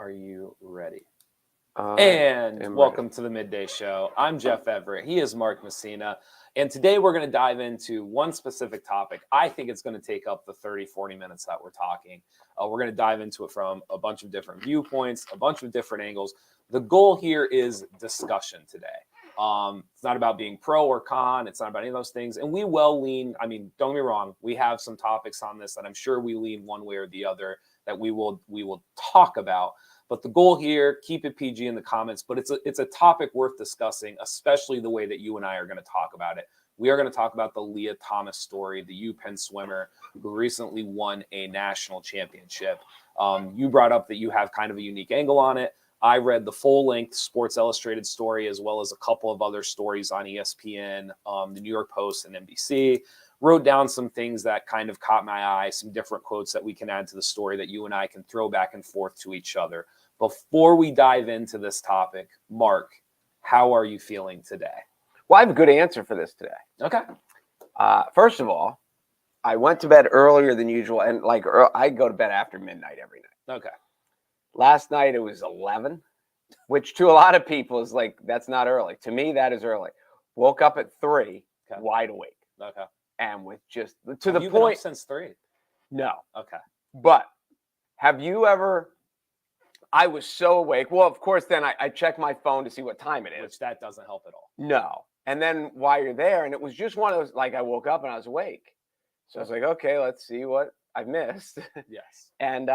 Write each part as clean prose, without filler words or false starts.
Are you ready? And welcome to the Midday Show. I'm Jeff Everett. He is Mark Messina. And today we're going to dive into one specific topic. I think it's going to take up the 30, 40 minutes that we're talking. We're going to dive into it from a bunch of different viewpoints, a bunch of different angles. The goal here is discussion today. It's not about being pro or con. It's not about any of those things. And we will lean, don't get me wrong, we have some topics on this that I'm sure we lean one way or the other that we will talk about. But the goal here, keep it PG in the comments, but it's a topic worth discussing, especially the way that you and I are going to talk about it. We are going to talk about the Lia Thomas story, the UPenn swimmer who recently won a national championship. You brought up that you have kind of a unique angle on it. I read the full-length Sports Illustrated story as well as a couple of other stories on ESPN, the New York Post, and NBC. Wrote down some things that kind of caught my eye, some different quotes that we can add to the story that you and I can throw back and forth to each other. Before we dive into this topic, Mark, how are you feeling today? Well, I have a good answer for this today. Okay. First of all, I went to bed earlier than usual, and I go to bed after midnight every night. Okay. Last night it was 11, which to a lot of people is like, that's not early. To me, that is early. Woke up at 3, okay. Wide awake. Okay. And with just to have the you point been up since 3? No. Okay. But have you ever? I was so awake. Well, of course, then I check my phone to see what time it is. Which that doesn't help at all. No. And then while you're there, and it was just one of those, like I woke up and I was awake. So I was like, okay, let's see what I missed. Yes. And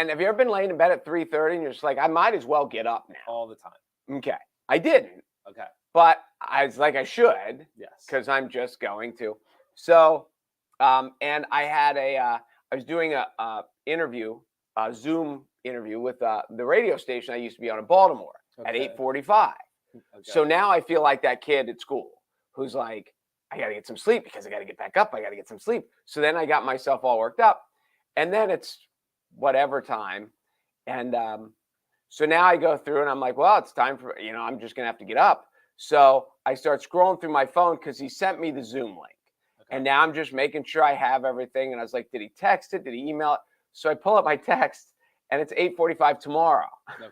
have you ever been laying in bed at 3:30 and you're just like, I might as well get up now? All the time. Okay. I didn't. Okay. But I was like, I should. Yes. Because I'm just going to. So, and I had I was doing a Zoom interview with the radio station I used to be on in Baltimore at 8:45. Okay. So now I feel like that kid at school who's like, I got to get some sleep because I got to get back up. I got to get some sleep. So then I got myself all worked up. And then it's whatever time. And so now I go through and I'm like, well, it's time for, I'm just going to have to get up. So I start scrolling through my phone because he sent me the Zoom link. Okay. And now I'm just making sure I have everything. And I was like, did he text it? Did he email it? So I pull up my text and it's 8:45 tomorrow.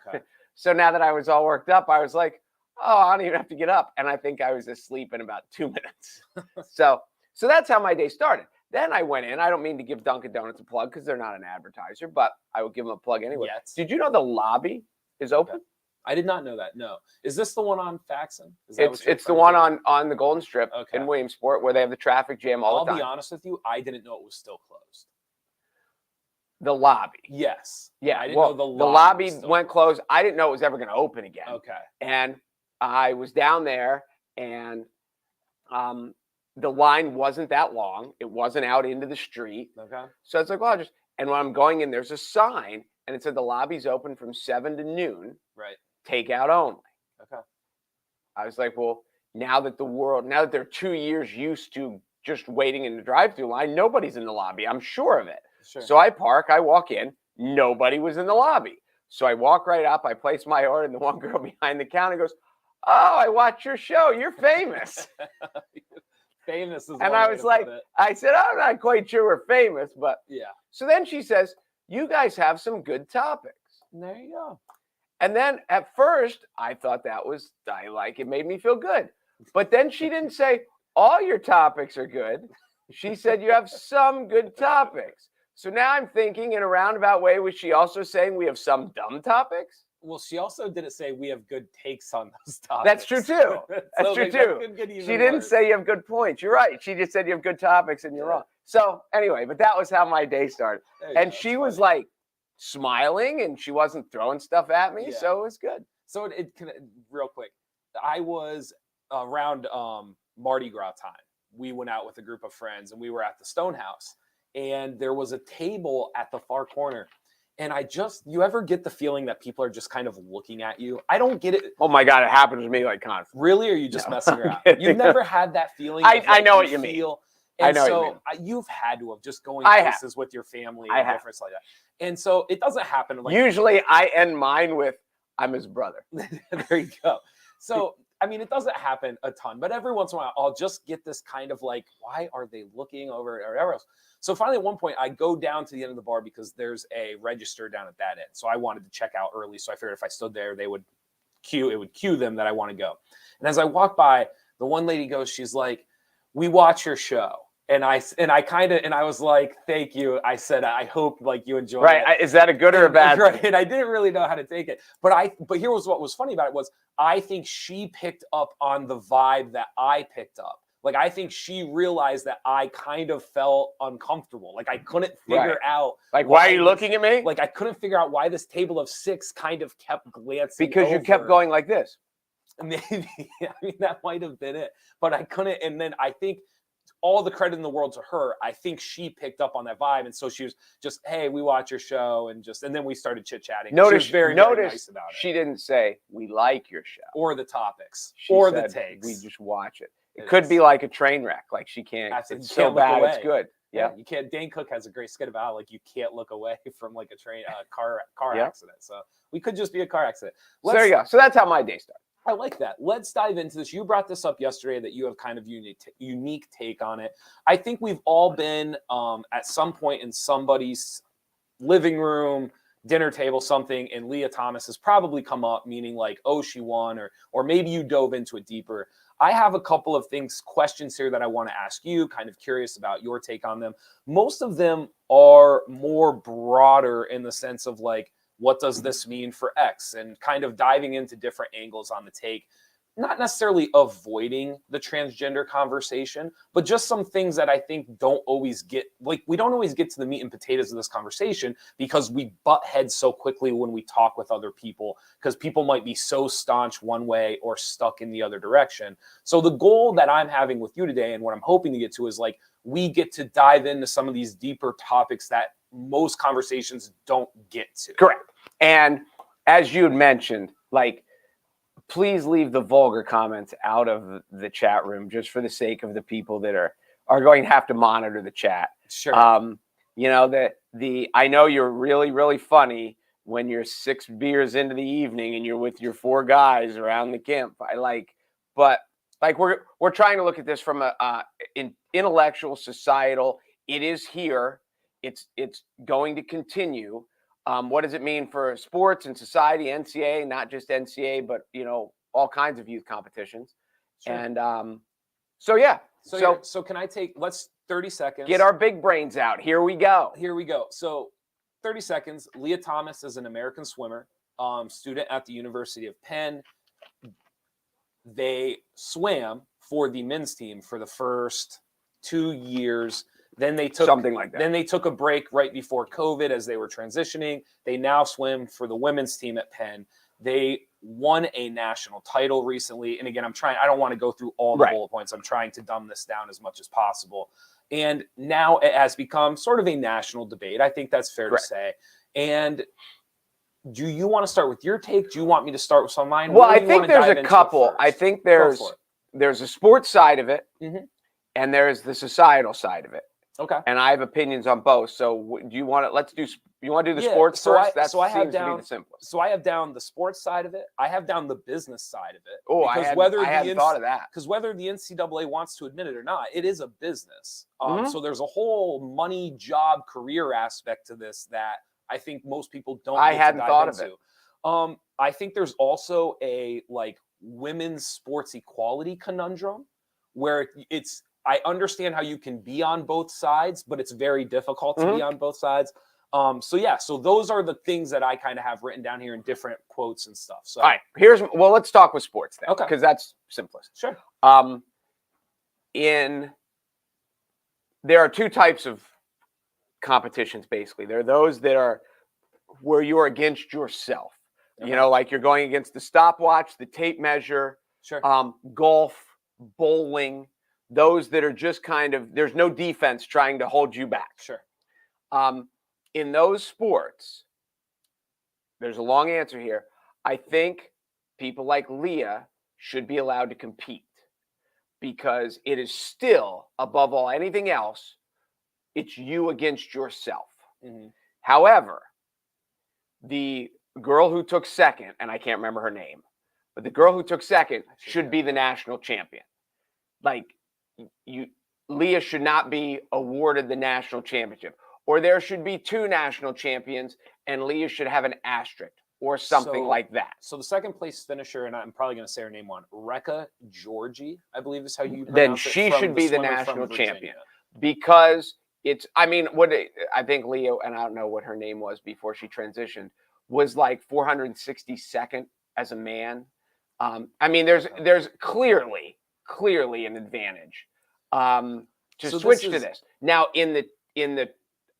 Okay. So now that I was all worked up, I was like, oh, I don't even have to get up. And I think I was asleep in about 2 minutes. So that's how my day started. Then I went in. I don't mean to give Dunkin' Donuts a plug because they're not an advertiser, but I would give them a plug anyway. Yes. Did you know the lobby is open? Okay. I did not know that. No. Is this the one on Faxon? It's the one on the Golden Strip okay. in Williamsport where they have the traffic jam all the time. I'll be honest with you. I didn't know it was still closed. The lobby. Yes. Yeah. I didn't know the lobby went closed. I didn't know it was ever going to open again. Okay. And I was down there and the line wasn't that long. It wasn't out into the street. Okay. So it's like, well, and when I'm going in, there's a sign and it said the lobby's open from 7 to noon. Right. Takeout only. Okay. I was like, well, now that they're 2 years used to just waiting in the drive-thru line, nobody's in the lobby. I'm sure of it. Sure. So I park, I walk in, nobody was in the lobby. So I walk right up, I place my order, and the one girl behind the counter goes, oh, I watch your show. You're famous. Famous is and I was like, I said, I'm not quite sure we're famous, but yeah. So then she says, you guys have some good topics. And there you go. And then at first I thought it made me feel good. But then she didn't say all your topics are good. She said you have some good topics. So now I'm thinking in a roundabout way, was she also saying we have some dumb topics? Well, she also didn't say we have good takes on those topics. That's true too. That's true too. She didn't say you have good points. You're right. She just said you have good topics and you're wrong. So anyway, but that was how my day started. And she was like smiling and she wasn't throwing stuff at me. Yeah. So it was good. So it real quick. I was around Mardi Gras time. We went out with a group of friends and we were at the Stonehouse and there was a table at the far corner. And you ever get the feeling that people are just kind of looking at you? I don't get it. Oh my God, it happens to me like constantly. Really? Or are you just messing around? You've never had that feeling? I know what you mean. And I know what you mean. You've had to have just going places with your family and different like that. And so it doesn't happen. Usually I end mine with, I'm his brother. There you go. So I mean, it doesn't happen a ton, but every once in a while, I'll just get this kind of like, why are they looking over or whatever else? So finally, at one point, I go down to the end of the bar because there's a register down at that end. So I wanted to check out early. So I figured if I stood there, it would cue them that I want to go. And as I walk by, the one lady goes, she's like, "We watch your show." And I was like, "Thank you." I said, "I hope like you enjoy it." Right. Is that a good or a bad Right. thing? And I didn't really know how to take it. But here was what was funny about it was I think she picked up on the vibe that I picked up. Like, I think she realized that I kind of felt uncomfortable. Like, I couldn't figure out. Like, why are you looking at me? Like, I couldn't figure out why this table of 6 kind of kept glancing Because you kept going like this. Maybe. I mean, that might have been it. But I couldn't. And then I think all the credit in the world to her. I think she picked up on that vibe. And so she was just, "Hey, we watch your show." And then we started chit-chatting. She was very nice about it. She didn't say, "We like your show." Or the topics. She or said, the takes. "We just watch it." It could be like a train wreck. Like she can't. It's so bad, it's good. Yeah. You can't. Dane Cook has a great skit about like you can't look away from like a car accident. So we could just be a car accident. So there you go. So that's how my day started. I like that. Let's dive into this. You brought this up yesterday that you have kind of unique take on it. I think we've all been at some point in somebody's living room, dinner table, something, and Leah Thomas has probably come up, meaning like, oh, she won, or maybe you dove into it deeper. I have a couple of questions here that I want to ask you, kind of curious about your take on them. Most of them are more broader in the sense of like, what does this mean for X? And kind of diving into different angles on the take, not necessarily avoiding the transgender conversation, but just some things that I think don't always get, like, we don't always get to the meat and potatoes of this conversation because we butt heads so quickly when we talk with other people, because people might be so staunch one way or stuck in the other direction. So the goal that I'm having with you today and what I'm hoping to get to is like, we get to dive into some of these deeper topics that most conversations don't get to. Correct. And as you had mentioned, like, please leave the vulgar comments out of the chat room just for the sake of the people that are going to have to monitor the chat. Sure. You know, I know you're really, really funny when you're 6 beers into the evening and you're with your 4 guys around the camp. But we're trying to look at this from an intellectual, societal. It is here. It's going to continue. What does it mean for sports and society, NCAA, not just NCAA, but, you know, all kinds of youth competitions. Sure. And so, yeah. So can I take, let's 30 seconds. Get our big brains out. Here we go. So 30 seconds. Lia Thomas is an American swimmer, student at the University of Penn. They swam for the men's team for the first 2 years. Then they took something like that. Then they took a break right before COVID as they were transitioning. They now swim for the women's team at Penn. They won a national title recently. And again, I don't want to go through all the bullet points. I'm trying to dumb this down as much as possible. And now it has become sort of a national debate. I think that's fair to say. And do you want to start with your take? Do you want me to start with some of mine? Well, I think there's a couple. I think there's a sports side of it, and there's the societal side of it. Okay. And I have opinions on both. So do you want to, you want to do the sports first? That seems to be the simplest. So I have down the sports side of it. I have down the business side of it. Oh, I hadn't thought of that. Because whether the NCAA wants to admit it or not, it is a business. So there's a whole money, job, career aspect to this that I think most people don't. I hadn't thought of it. I think there's also a like women's sports equality conundrum where I understand how you can be on both sides, but it's very difficult to be on both sides. So those are the things that I kind of have written down here in different quotes and stuff. So, all right, let's talk with sports then. Okay. Because that's simplest. Sure. There are 2 types of competitions, basically. There are those that are where you're against yourself. You know, like you're going against the stopwatch, the tape measure, golf, bowling. Those that are just kind of, there's no defense trying to hold you back. Sure. In those sports, there's a long answer here. I think people like Leah should be allowed to compete because it is still, above all anything else, it's you against yourself. However, the girl who took second, and I can't remember her name, but the girl who took second should be the national champion. Like Leah should not be awarded the national championship, or there should be 2 national champions and Leah should have an asterisk or something like that. So the second place finisher, and I'm probably going to say her name wrong, Rekha Georgie, I believe is how you pronounce Then it. she should be the national champion, Virginia. because it's, I mean, I think Leah, and I don't know what her name was before she transitioned, was like 462nd as a man. I mean, there's clearly an advantage. To switch to this. Now in the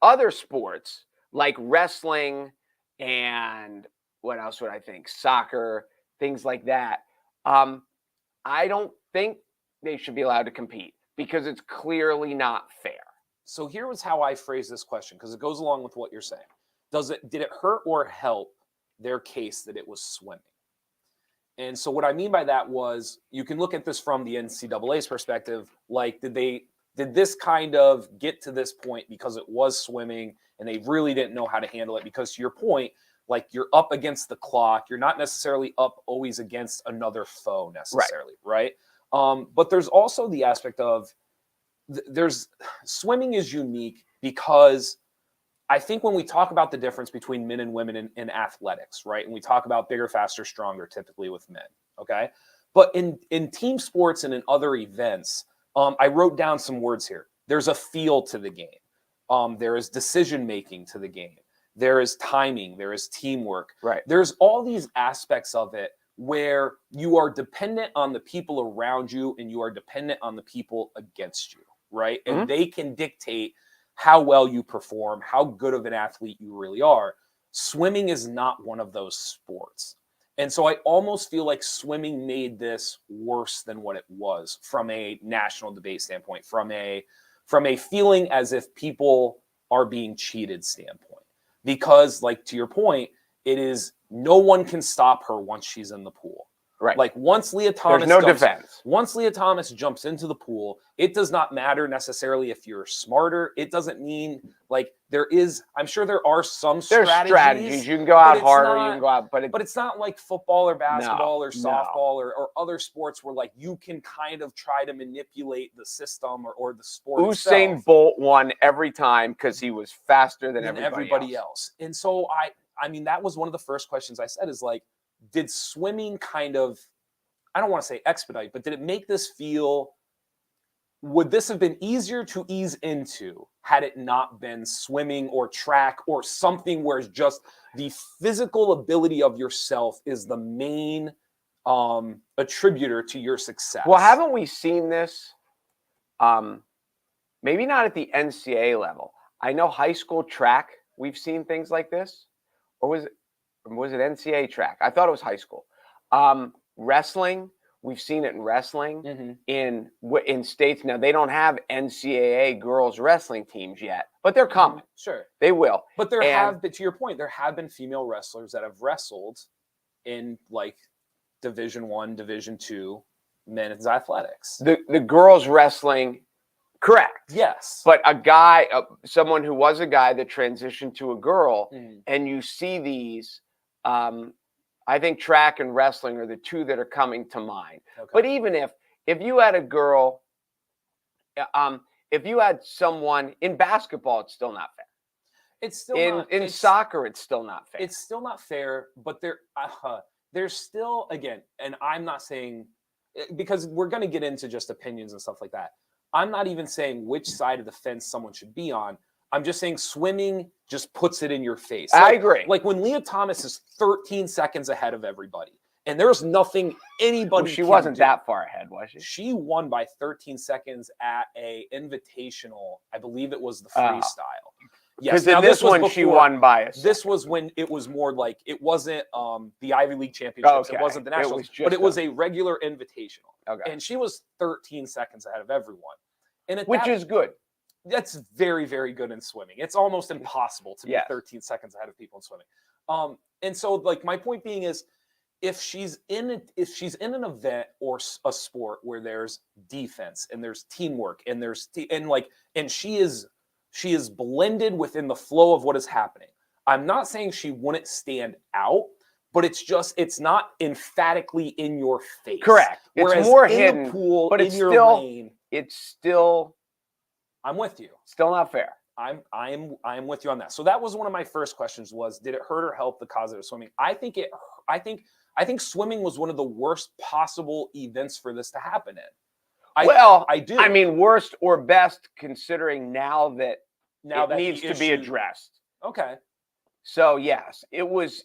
other sports like wrestling and what else would I think? Soccer, things like that. I don't think they should be allowed to compete because it's clearly not fair. So here was how I phrase this question, because it goes along with what you're saying. Did it hurt or help their case that it was swimming? And so what I mean by that was, you can look at this from the NCAA's perspective. Like, did this kind of get to this point because it was swimming and they really didn't know how to handle it? Because to your point, like, you're up against the clock. You're not necessarily up always against another foe necessarily, right? But there's also the aspect of swimming is unique because I think when we talk about the difference between men and women in athletics, right? And we talk about bigger, faster, stronger, typically with men, okay? But in team sports and in other events, I wrote down some words here. There's a feel to the game. There is decision-making to the game. There is timing. There is teamwork. Right. There's all these aspects of it where you are dependent on the people around you and you are dependent on the people against you, right? And they can dictate how well you perform, how good of an athlete you really are. Swimming is not one of those sports. And so I almost feel like swimming made this worse than what it was from a national debate standpoint, from a feeling as if people are being cheated standpoint. Because, like, to your point, it is no one can stop her once she's in the pool. Right. Like, once Lia Thomas defense. Once Lia Thomas jumps into the pool, it does not matter necessarily if you're smarter. It doesn't mean, like, I'm sure there are some strategies. You can go out harder, you can go out, but it's not like football or basketball or softball no. or other sports where, like, you can kind of try to manipulate the system or the sport Usain itself. Bolt won every time because he was faster than everybody else. And so I mean, that was one of the first questions I said is, like, did swimming kind of, I don't want to say expedite, but did it make this feel, would this have been easier to ease into had it not been swimming or track or something where it's just the physical ability of yourself is the main attributor to your success? Well, haven't we seen this? Maybe not at the NCAA level. I know high school track, we've seen things like this. Or was it NCAA track? I thought it was high school. Wrestling, we've seen it in wrestling in states. Now, they don't have NCAA girls wrestling teams yet, but they're coming. Sure. They will. But to your point, there have been female wrestlers that have wrestled in, like, Division I, Division II men's athletics. The girls wrestling, correct. Yes. But someone who was a guy that transitioned to a girl, and you see these, I think track and wrestling are the two that are coming to mind. Okay. But even if you had a girl, if you had someone in basketball, it's still not fair. It's still in soccer, it's still not fair. It's still not fair, but there's still, again, and I'm not saying, because we're going to get into just opinions and stuff like that. I'm not even saying which side of the fence someone should be on. I'm just saying swimming just puts it in your face. I agree. Like when Leah Thomas is 13 seconds ahead of everybody, and there's nothing anybody she wasn't that far ahead, was she? She won by 13 seconds at a invitational. I believe it was the freestyle. Yes. Because this one she won by a second. This was when it was more like, it wasn't the Ivy League championships. Okay. It wasn't the nationals, but it was a regular invitational. Okay. And she was 13 seconds ahead of everyone. Which is good. That's very, very good in swimming. It's almost impossible to be 13 seconds ahead of people in swimming. And so, like, my point being is, if she's in an event or a sport where there's defense and there's teamwork and and she is blended within the flow of what is happening. I'm not saying she wouldn't stand out, but it's not emphatically in your face. Correct. It's Whereas more in hidden, the pool, but in it's your still lane, it's still I'm with you. still not fair. I'm with you on that. So that was one of my first questions was, did it hurt or help the cause of swimming? I think swimming was one of the worst possible events for this to happen in. I do. I mean, worst or best considering now that it needs to be addressed. Okay. So yes, it was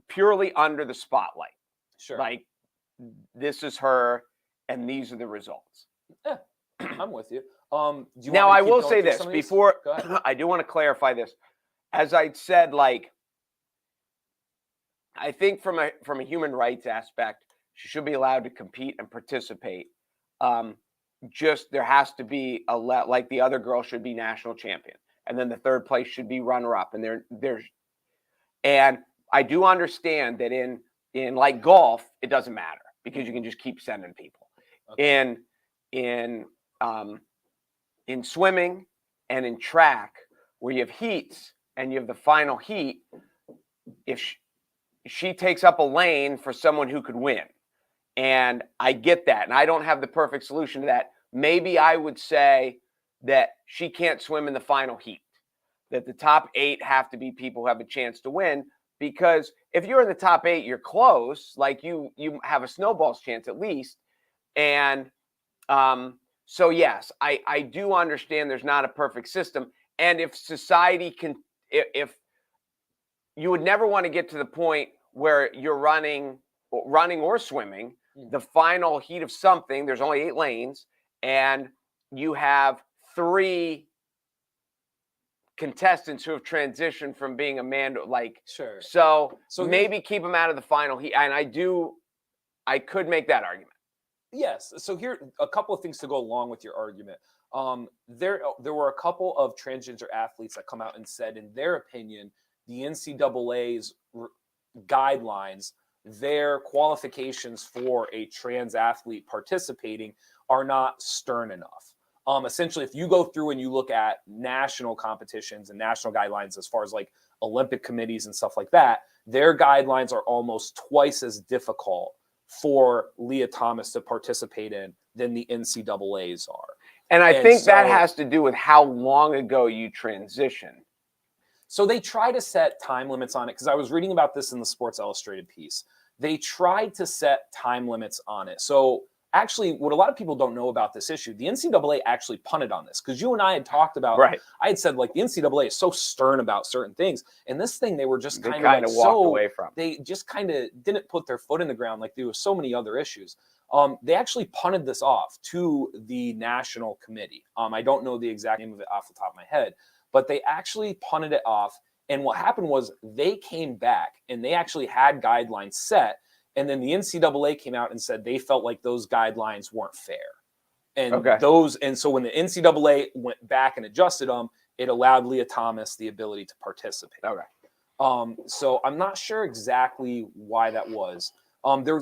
purely under the spotlight. Sure. Like, this is her, and these are the results. Yeah, I'm with you. Now I will say this before I do want to clarify this. As I said, like, I think from a human rights aspect, she should be allowed to compete and participate. Just there has to be like the other girl should be national champion, and then the third place should be runner up. And and I do understand that in like golf, it doesn't matter because you can just keep sending people. Okay. In swimming and in track, where you have heats and you have the final heat, if she takes up a lane for someone who could win. And I get that. And I don't have the perfect solution to that. Maybe I would say that she can't swim in the final heat, that the top 8 have to be people who have a chance to win. Because if you're in the top 8, you're close, like you have a snowball's chance at least. And so yes, I do understand there's not a perfect system. And if society can, if you would never want to get to the point where you're running or swimming, the final heat of something, there's only 8 lanes, and you have 3 contestants who have transitioned from being a man to like, sure. So maybe keep them out of the final heat. And I could make that argument. Yes. So here, a couple of things to go along with your argument. There were a couple of transgender athletes that come out and said, in their opinion, the NCAA's guidelines, their qualifications for a trans athlete participating are not stern enough. Essentially, if you go through and you look at national competitions and national guidelines as far as like Olympic committees and stuff like that, their guidelines are almost twice as difficult for Lia Thomas to participate in than the NCAA's are. And I think that has to do with how long ago you transitioned. So they try to set time limits on it, because I was reading about this in the Sports Illustrated piece. They tried to set time limits on it. So actually, what a lot of people don't know about this issue, the NCAA actually punted on this, because you and I had talked about, right. I had said, like, the NCAA is so stern about certain things. And this thing, they were just kind of walked away from. They just kind of didn't put their foot in the ground like there were so many other issues. They actually punted this off to the national committee. I don't know the exact name of it off the top of my head, but they actually punted it off. And what happened was they came back and they actually had guidelines set. And then the NCAA came out and said they felt like those guidelines weren't fair. And so when the NCAA went back and adjusted them, it allowed Leah Thomas the ability to participate. Okay. So I'm not sure exactly why that was.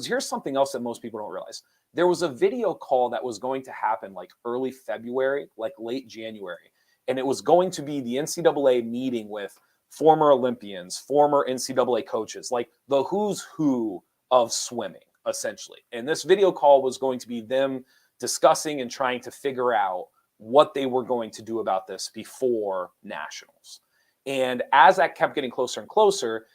Here's something else that most people don't realize. There was a video call that was going to happen like early February, like late January. And it was going to be the NCAA meeting with former Olympians, former NCAA coaches, like the who's who of swimming, essentially. And this video call was going to be them discussing and trying to figure out what they were going to do about this before nationals. And as that kept getting closer and closer,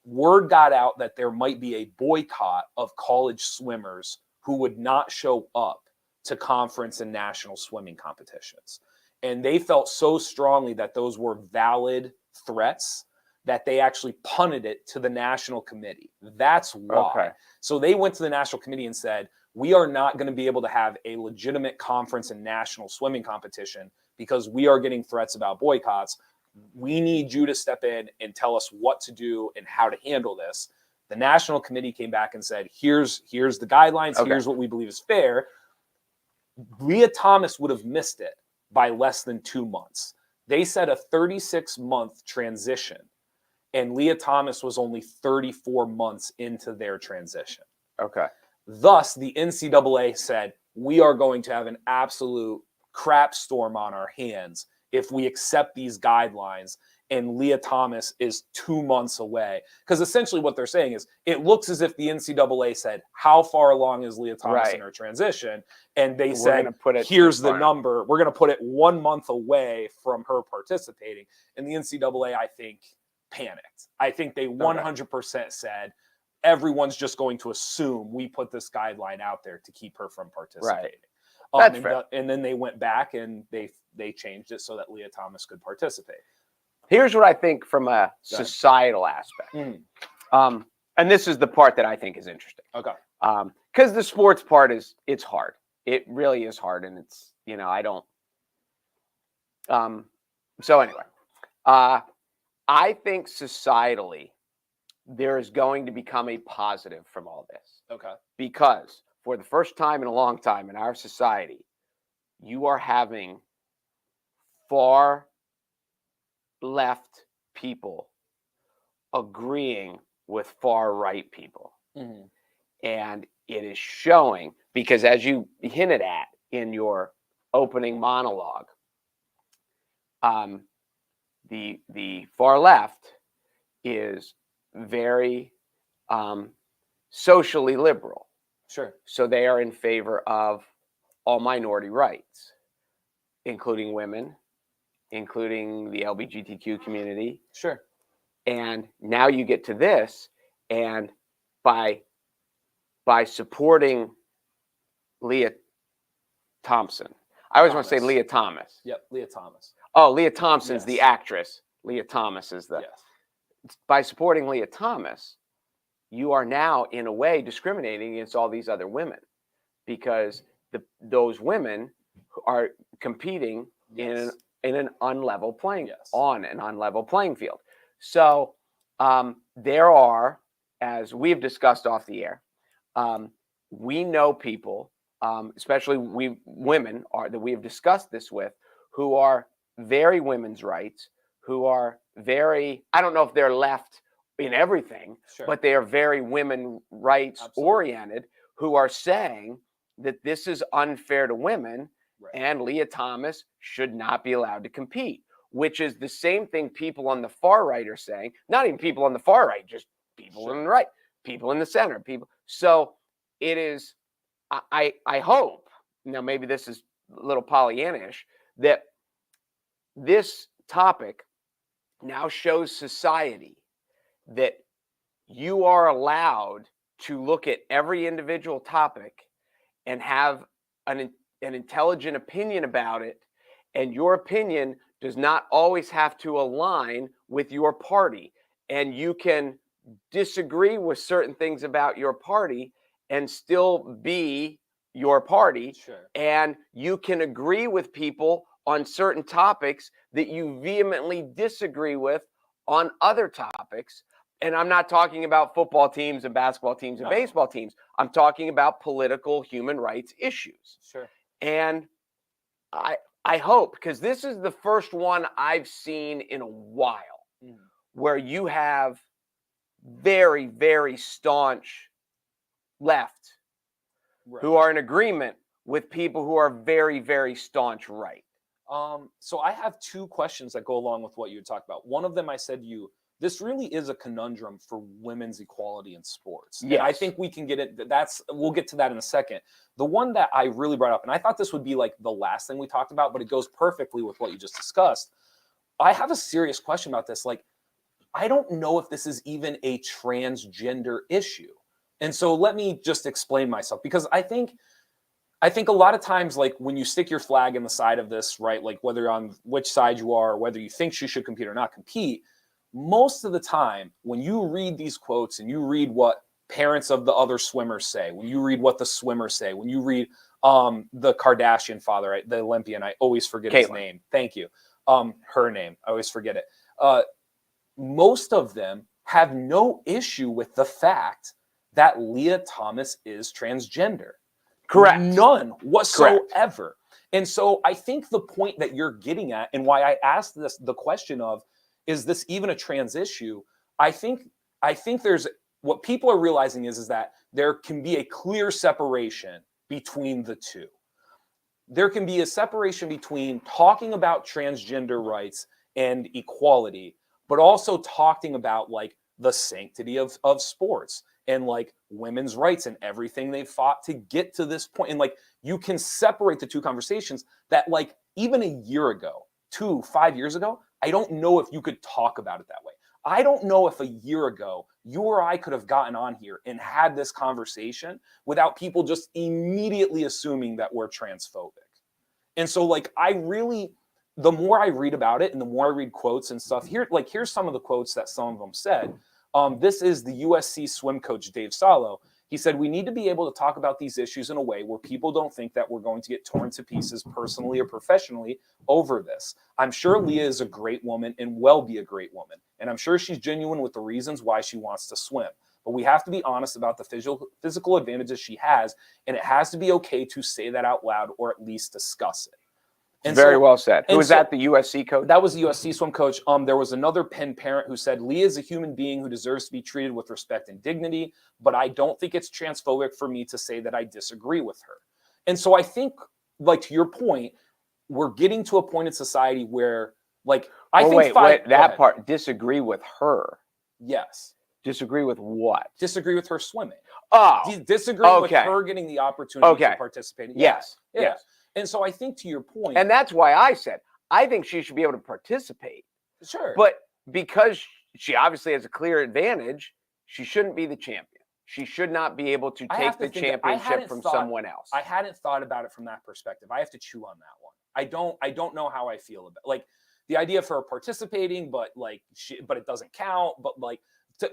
word got out that there might be a boycott of college swimmers who would not show up to conference and national swimming competitions. And they felt so strongly that those were valid threats that they actually punted it to the national committee. That's why. Okay. So they went to the national committee and said, we are not going to be able to have a legitimate conference and national swimming competition because we are getting threats about boycotts. We need you to step in and tell us what to do and how to handle this. The national committee came back and said, here's the guidelines. Okay. Here's what we believe is fair. Leah Thomas would have missed it by less than 2 months. They said a 36-month transition, and Leah Thomas was only 34 months into their transition. Okay. Thus, the NCAA said, we are going to have an absolute crap storm on our hands if we accept these guidelines and Lia Thomas is 2 months away. Because essentially what they're saying is it looks as if the NCAA said, how far along is Lia Thomas in her transition? And they said, here's the number. We're going to put it 1 month away from her participating. And the NCAA, I think, panicked. I think they 100% said, everyone's just going to assume we put this guideline out there to keep her from participating. That's fair. And then they went back and they changed it so that Leah Thomas could participate. Here's what I think from a societal aspect. And this is the part that I think is interesting. Okay. Because the sports part it's hard. It really is hard. And it's, I don't. So anyway, I think societally, there is going to become a positive from all this. Okay. Because for the first time in a long time in our society, you are having far left people agreeing with far right people. Mm-hmm. And it is showing, because as you hinted at in your opening monologue, the far left is very socially liberal. Sure. So they are in favor of all minority rights, including women, including the LGBTQ community. Sure. And now you get to this, and by supporting Leah Thompson, I always want to say Leah Thomas. Yep, Leah Thomas. Oh, Leah Thompson's the actress. Leah Thomas is the. Yes. By supporting Leah Thomas, you are now, in a way, discriminating against all these other women, because those women are competing in an unlevel playing on an unlevel playing field. So there are, as we've discussed off the air, we know people, especially women that we have discussed this with, who are very women's rights, who are very, I don't know if they're left in everything, but they are very women rights oriented, who are saying that this is unfair to women, and Leah Thomas should not be allowed to compete, which is the same thing people on the far right are saying. Not even people on the far right, just people on the right, people in the center, people. So it is, I hope, now maybe this is a little Pollyannish, that this topic now shows society that you are allowed to look at every individual topic and have an intelligent opinion about it, and your opinion does not always have to align with your party, and you can disagree with certain things about your party and still be your party, and you can agree with people on certain topics that you vehemently disagree with on other topics. And I'm not talking about football teams and basketball teams and baseball teams. I'm talking about political human rights issues. And I hope, because this is the first one I've seen in a while, where you have very, very staunch left who are in agreement with people who are very, very staunch right. So I have two questions that go along with what you talked about. One of them, I said to you, this really is a conundrum for women's equality in sports. Yes. And I think we can get it. We'll get to that in a second. The one that I really brought up, and I thought this would be like the last thing we talked about, but it goes perfectly with what you just discussed. I have a serious question about this. Like, I don't know if this is even a transgender issue. And so let me just explain myself, because I think a lot of times, like when you stick your flag in the side of this, right, like whether on which side you are, or whether you think she should compete or not compete, most of the time when you read these quotes and you read what parents of the other swimmers say, when you read what the swimmers say, when you read the Kardashian father, right, the Olympian, I always forget his name. Thank you. Her name, I always forget it. Most of them have no issue with the fact that Leah Thomas is transgender. Correct. None whatsoever. Correct. And so I think the point that you're getting at, and why I asked the question of, is this even a trans issue? I think there's, what people are realizing is that there can be a clear separation between the two. There can be a separation between talking about transgender rights and equality, but also talking about like the sanctity of sports and like women's rights and everything they've fought to get to this point. And like you can separate the two conversations that like even a year ago, 5 years ago, I don't know if you could talk about it that way. I don't know if a year ago you or I could have gotten on here and had this conversation without people just immediately assuming that we're transphobic. And so like the more I read about it and the more I read quotes and stuff, here's some of the quotes that some of them said. This is the USC swim coach, Dave Salo. He said, "We need to be able to talk about these issues in a way where people don't think that we're going to get torn to pieces personally or professionally over this. I'm sure Leah is a great woman and will be a great woman. And I'm sure she's genuine with the reasons why she wants to swim. But we have to be honest about the physical advantages she has. And it has to be okay to say that out loud or at least discuss it." And Very well said. Who was that, the USC coach? That was the USC swim coach. There was another Penn parent who said, "Leah is a human being who deserves to be treated with respect and dignity, but I don't think it's transphobic for me to say that I disagree with her." And so I think, like to your point, we're getting to a point in society where, like, that part, disagree with her. Yes. Disagree with what? Disagree with her swimming. Oh. Disagree with her getting the opportunity to participate. Yes. Yes. And so I think to your point. And that's why I said, I think she should be able to participate. Sure. But because she obviously has a clear advantage, she shouldn't be the champion. She should not be able to take the championship from someone else. I hadn't thought about it from that perspective. I have to chew on that one. I don't know how I feel about like the idea of her participating, but like but it doesn't count. But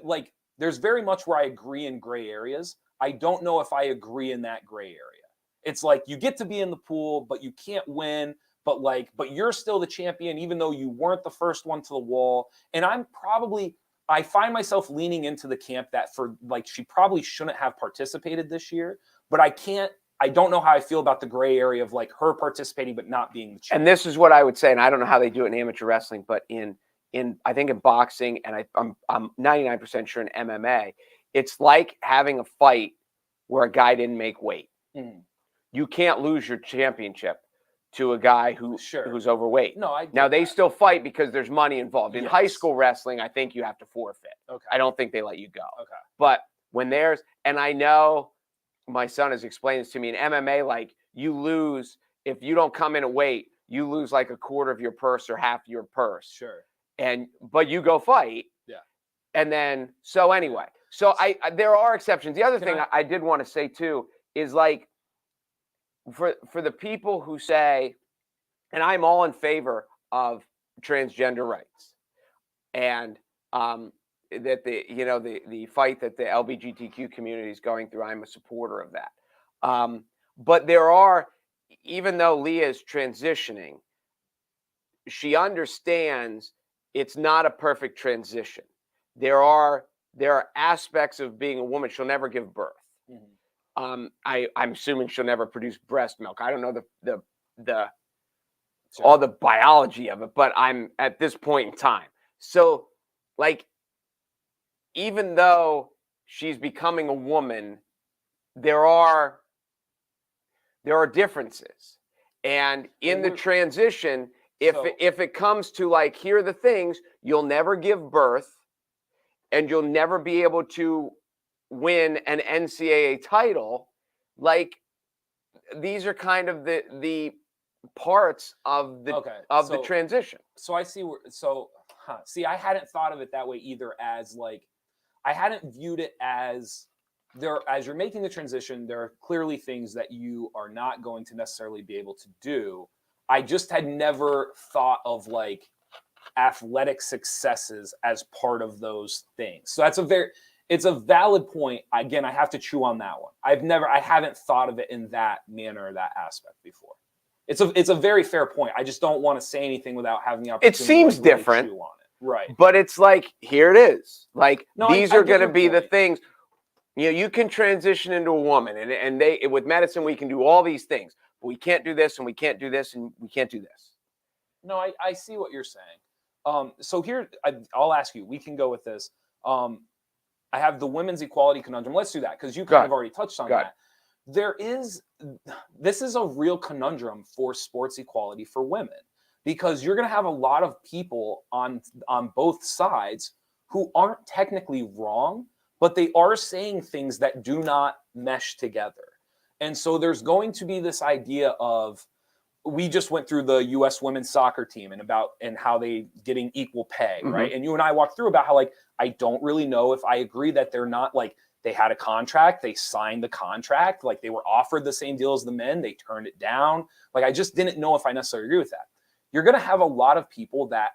like there's very much where I agree in gray areas. I don't know if I agree in that gray area. It's like you get to be in the pool, but you can't win. But you're still the champion, even though you weren't the first one to the wall. And I find myself leaning into the camp that for like she probably shouldn't have participated this year. But I don't know how I feel about the gray area of like her participating but not being the champion. And this is what I would say, and I don't know how they do it in amateur wrestling, but in I think in boxing, and I'm 99% sure in MMA, it's like having a fight where a guy didn't make weight. Mm. You can't lose your championship to a guy who's overweight. Now they still fight because there's money involved. In high school wrestling, I think you have to forfeit. Okay. I don't think they let you go. Okay. But when and I know my son has explained this to me in MMA, like you lose if you don't come in at weight, you lose like a quarter of your purse or half your purse. Sure. But you go fight. Yeah. And then anyway, there are exceptions. The other thing I did want to say too is like for the people who say, and I'm all in favor of transgender rights, and that the fight that the LGBTQ community is going through, I'm a supporter of that. But there are, even though Leah is transitioning, she understands it's not a perfect transition. There are aspects of being a woman. She'll never give birth. Mm-hmm. I'm assuming she'll never produce breast milk. I don't know all the biology of it, but I'm at this point in time. So, like, even though she's becoming a woman, there are differences, and in the transition, if it comes to like, here are the things, you'll never give birth, and you'll never be able to win an NCAA title. Like, these are kind of the parts of the transition. So I see see, I hadn't thought of it that way either, as like I hadn't viewed it as as you're making the transition, there are clearly things that you are not going to necessarily be able to do. I just had never thought of like athletic successes as part of those things. So it's a valid point. Again, I have to chew on that one. I haven't thought of it in that manner, that aspect before. It's a very fair point. I just don't want to say anything without having the opportunity. It seems to really different, chew on it. Right? But it's like, here it is. Like, these are going to be the things. You can transition into a woman, and with medicine we can do all these things, but we can't do this, and we can't do this, and we can't do this. No, I see what you're saying. So here, I'll ask you. We can go with this. I have the women's equality conundrum. Let's do that because you kind of already touched on that. This is a real conundrum for sports equality for women, because you're going to have a lot of people on both sides who aren't technically wrong, but they are saying things that do not mesh together. And so there's going to be this idea of, we just went through the U.S. women's soccer team and how they getting equal pay, right? And you and I walked through about how, like, I don't really know if I agree that they're not, like, they had a contract, they signed the contract, like they were offered the same deal as the men, they turned it down. Like, I just didn't know if I necessarily agree with that. You're going to have a lot of people that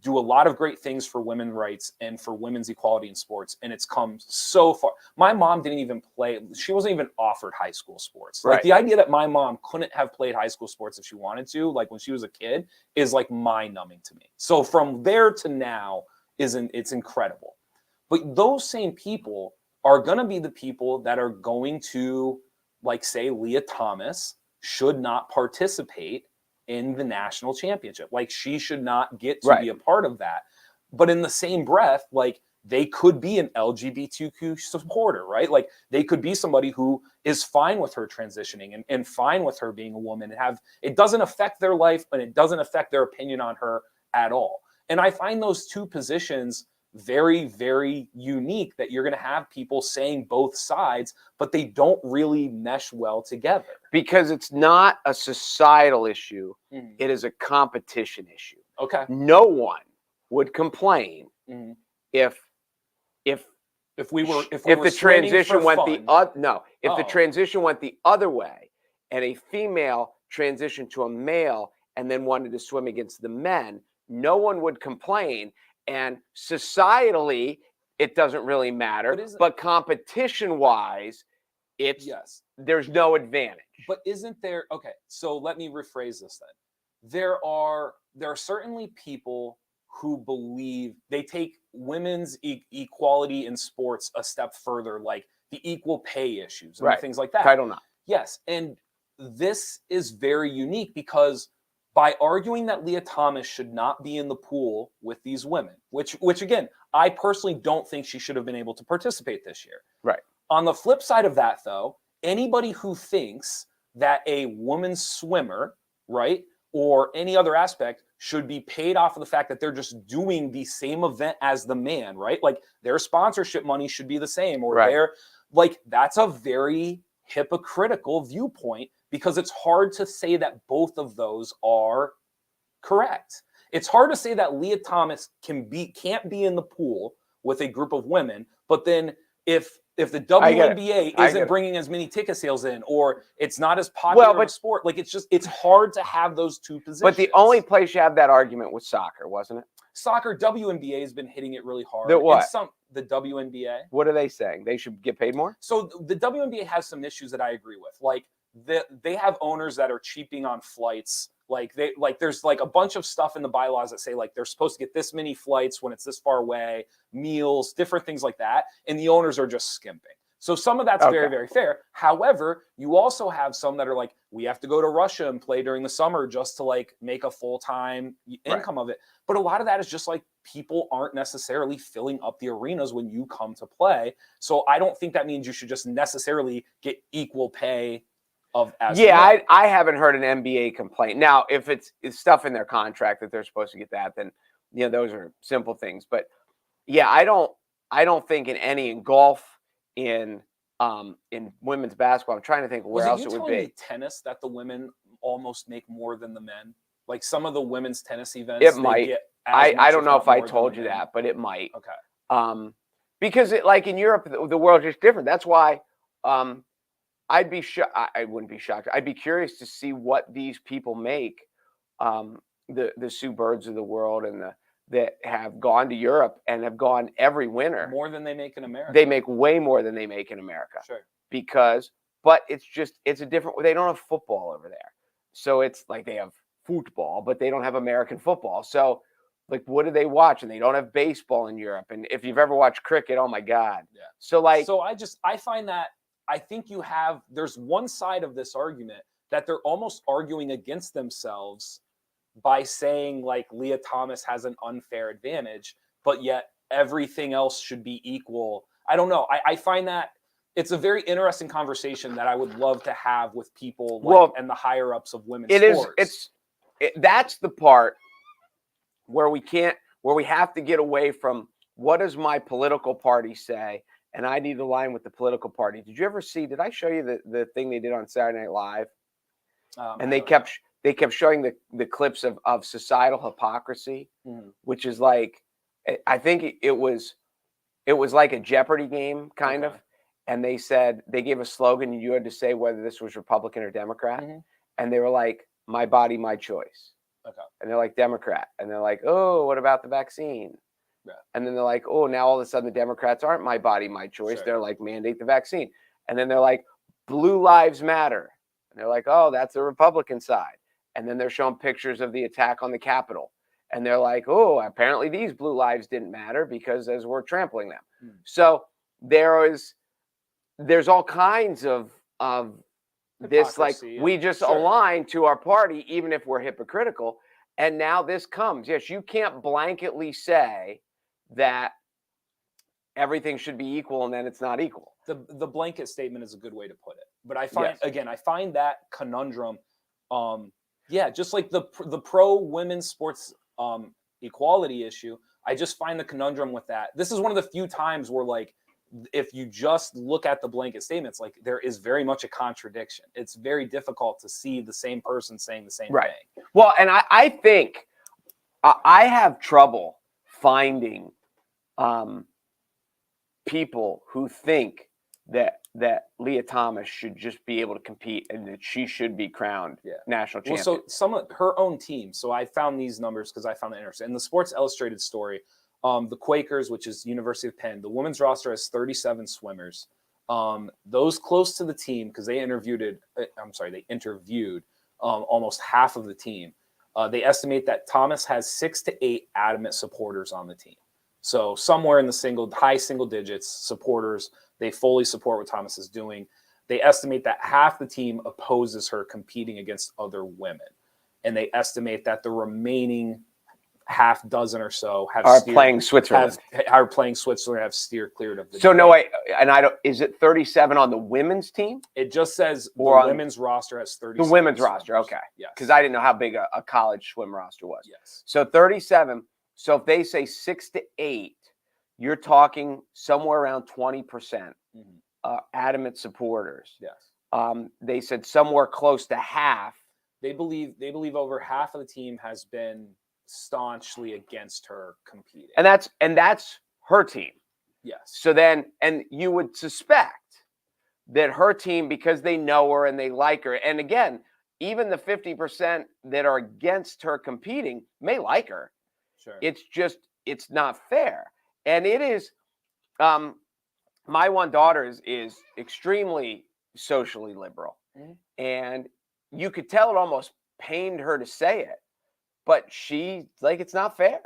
do a lot of great things for women's rights and for women's equality in sports, and it's come so far. My mom didn't even play. She wasn't even offered high school sports. Like, the idea that my mom couldn't have played high school sports if she wanted to, like when she was a kid, is like mind-numbing to me. So from there to now, it's incredible. But those same people are going to be the people that are going to, like, say Lia Thomas should not participate in the national championship. Like, she should not get to be a part of that. But in the same breath, like, they could be an LGBTQ supporter, right? Like, they could be somebody who is fine with her transitioning and fine with her being a woman, and it doesn't affect their life and it doesn't affect their opinion on her at all. And I find those two positions very, very unique, that you're going to have people saying both sides, but they don't really mesh well together. Because it's not a societal issue. It is a competition issue. Okay. No one would complain if the transition went the transition went the other way, and a female transitioned to a male and then wanted to swim against the men. No one would complain. And societally, it doesn't really matter. But competition-wise, there's no advantage. But isn't there? Okay, so let me rephrase this then. There are certainly people who believe they take women's equality in sports a step further, like the equal pay issues and things like that. Title IX. Yes, and this is very unique because by arguing that Lia Thomas should not be in the pool with these women, which again, I personally don't think she should have been able to participate this year. Right. On the flip side of that, though, anybody who thinks that a woman's swimmer, right, or any other aspect should be paid off of the fact that they're just doing the same event as the man, right? Like, their sponsorship money should be the same, or that's a very hypocritical viewpoint, because it's hard to say that both of those are correct. It's hard to say that Lia Thomas can't be in the pool with a group of women, but then if the WNBA isn't bringing as many ticket sales in, or it's not as popular a sport, like, it's hard to have those two positions. But the only place you have that argument was soccer, wasn't it? Soccer, WNBA has been hitting it really hard. The WNBA. What are they saying? They should get paid more? So the WNBA has some issues that I agree with. Like, they have owners that are cheaping on flights. There's like a bunch of stuff in the bylaws that say, like, they're supposed to get this many flights when it's this far away, meals, different things like that, and the owners are just skimping. So some of that's very, very fair. However, you also have some that are like, we have to go to Russia and play during the summer just to, like, make a full-time income of it. But a lot of that is just like, people aren't necessarily filling up the arenas when you come to play. So I don't think that means you should just necessarily get equal pay I haven't heard an NBA complaint. Now, if it's stuff in their contract that they're supposed to get that, then those are simple things. But yeah, I don't think in golf, in women's basketball, I'm trying to think where else it would be. Tennis, that the women almost make more than the men. Like, some of the women's tennis events, it might. I don't know if I told you that, but it might. Okay. Because in Europe, the world's just different. That's why. I'd be shocked. I wouldn't be shocked. I'd be curious to see what these people make, the Sue Birds of the world and that have gone to Europe and have gone every winter. More than they make in America. They make way more than they make in America. Sure. But it's a different. They don't have football over there, so it's like they have football, but they don't have American football. So, like, what do they watch? And they don't have baseball in Europe. And if you've ever watched cricket, oh my God. Yeah. So I find that. I think there's one side of this argument that they're almost arguing against themselves by saying, like, Lia Thomas has an unfair advantage, but yet everything else should be equal. I don't know. I find that it's a very interesting conversation that I would love to have with people and the higher ups of women's sports. that's the part where we have to get away from what does my political party say, and I need to align with the political party. Did you ever see? Did I show you the thing they did on Saturday Night Live? And they kept showing the clips of societal hypocrisy, which is like, I think it was like a Jeopardy game kind of. And they said, they gave a slogan and you had to say whether this was Republican or Democrat. And they were like, my body, my choice. And they're like, Democrat. And they're like, oh, what about the vaccine? And then they're like, oh, now all of a sudden the Democrats aren't my body, my choice. They're like, mandate the vaccine. And then they're like, blue lives matter. And they're like, oh, that's the Republican side. And then they're showing pictures of the attack on the Capitol. And they're like, oh, apparently these blue lives didn't matter because as we're trampling them. So there's all kinds of this, like we just align to our party, even if we're hypocritical. And now this comes. Yes, you can't blanketly say that everything should be equal and then it's not equal. The blanket statement is a good way to put it. But I find, again, I find that conundrum, just like the pro women's sports equality issue, I just find the conundrum with that. This is one of the few times where, like, if you just look at the blanket statements, like, there is very much a contradiction. It's very difficult to see the same person saying the same thing. Well, and I think I have trouble finding people who think that Leah Thomas should just be able to compete and that she should be crowned national champion. Well, so some of her own team. So I found these numbers because I found it interesting. In the Sports Illustrated story, the Quakers, which is University of Penn, the women's roster has 37 swimmers. Those close to the team, because they interviewed almost half of the team. They estimate that Thomas has 6 to 8 adamant supporters on the team. So somewhere in the high single digits supporters, they fully support what Thomas is doing. They estimate that half the team opposes her competing against other women. And they estimate that the remaining half dozen or so are playing Switzerland. Have steered clear of the So no, wait, and I don't, is it 37 on the women's team? It just says the women's roster has 37. The women's roster, okay. Yes. Because I didn't know how big a college swim roster was. Yes. So 37. So if they say 6 to 8, you're talking somewhere around 20% adamant supporters. Yes. They said somewhere close to half. They believe over half of the team has been staunchly against her competing. And that's her team. Yes. So then, and you would suspect that her team, because they know her and they like her, and again, even the 50% that are against her competing may like her. Sure. It's just, it's not fair. And it is, my one daughter is extremely socially liberal. And you could tell it almost pained her to say it, but she's like, it's not fair.